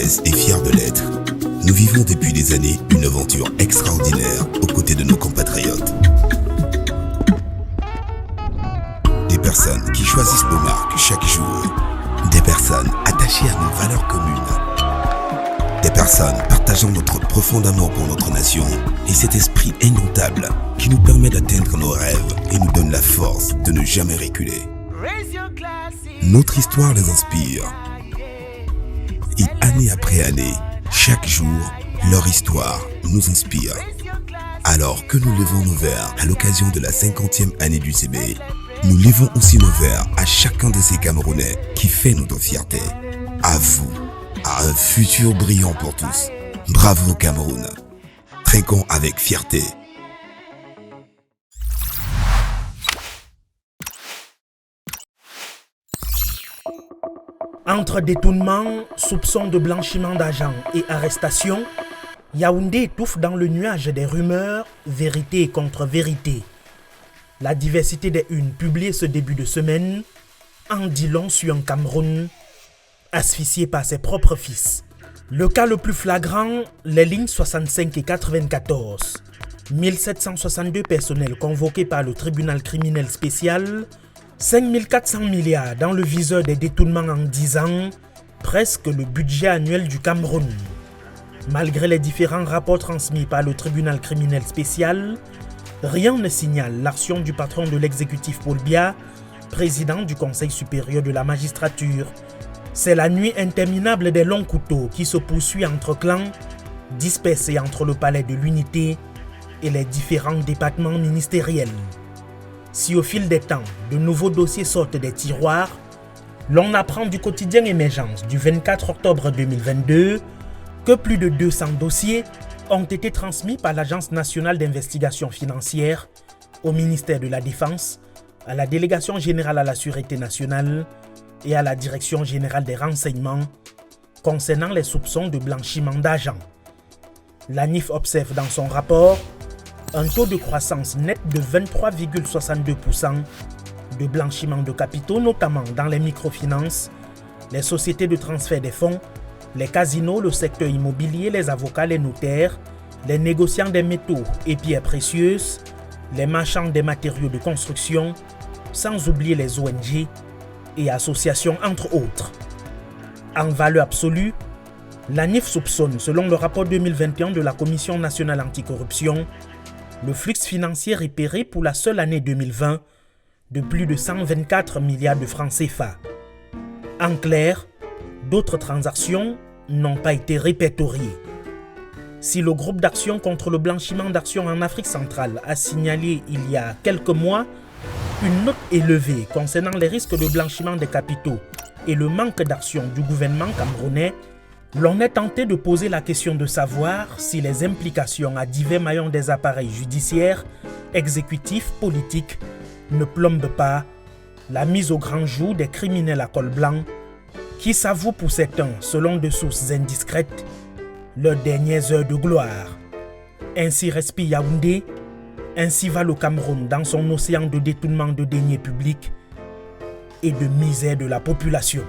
modeste et fier de l'être. Nous vivons depuis des années une aventure extraordinaire aux côtés de nos compatriotes. Des personnes qui choisissent nos marques chaque jour. Des personnes attachées à nos valeurs communes. Des personnes partageant notre profond amour pour notre nation et cet esprit indomptable qui nous permet d'atteindre nos rêves et nous donne la force de ne jamais reculer. Notre histoire les inspire. Et année après année, chaque jour, leur histoire nous inspire. Alors que nous levons nos verres à l'occasion de la 50e année du CB, nous levons aussi nos verres à chacun de ces Camerounais qui fait notre fierté. À vous, à un futur brillant pour tous. Bravo Cameroun. Trinquons avec fierté. Entre détournement, soupçons de blanchiment d'argent et arrestation, Yaoundé étouffe dans le nuage des rumeurs, vérité et contre-vérité. La diversité des unes publiées ce début de semaine en dit long sur un Cameroun asphyxié par ses propres fils. Le cas le plus flagrant, les lignes 65 et 94. 1762 personnels convoqués par le tribunal criminel spécial, 5400 milliards dans le viseur des détournements en 10 ans, presque le budget annuel du Cameroun. Malgré les différents rapports transmis par le tribunal criminel spécial, rien ne signale l'action du patron de l'exécutif Paul Biya, président du Conseil supérieur de la magistrature. C'est la nuit interminable des longs couteaux qui se poursuit entre clans, dispersés entre le palais de l'unité et les différents départements ministériels. Si au fil des temps, de nouveaux dossiers sortent des tiroirs, l'on apprend du quotidien Émergence du 24 octobre 2022 que plus de 200 dossiers ont été transmis par l'Agence nationale d'investigation financière au ministère de la Défense, à la Délégation générale à la Sûreté nationale et à la Direction générale des renseignements concernant les soupçons de blanchiment d'argent. L'ANIF observe dans son rapport un taux de croissance net de 23,62% de blanchiment de capitaux, notamment dans les microfinances, les sociétés de transfert des fonds, les casinos, le secteur immobilier, les avocats, les notaires, les négociants des métaux et pierres précieuses, les marchands des matériaux de construction, sans oublier les ONG et associations entre autres. En valeur absolue, l'ANIF soupçonne, selon le rapport 2021 de la Commission nationale anticorruption, le flux financier repéré pour la seule année 2020 de plus de 124 milliards de francs CFA. En clair, d'autres transactions n'ont pas été répertoriées. Si le groupe d'action contre le blanchiment d'actions en Afrique centrale a signalé il y a quelques mois une note élevée concernant les risques de blanchiment des capitaux et le manque d'action du gouvernement camerounais, l'on est tenté de poser la question de savoir si les implications à divers maillons des appareils judiciaires, exécutifs, politiques ne plombent pas la mise au grand jour des criminels à col blanc qui s'avouent pour certains, selon des sources indiscrètes, leurs dernières heures de gloire. Ainsi respire Yaoundé, ainsi va le Cameroun dans son océan de détournement de deniers publics et de misère de la population.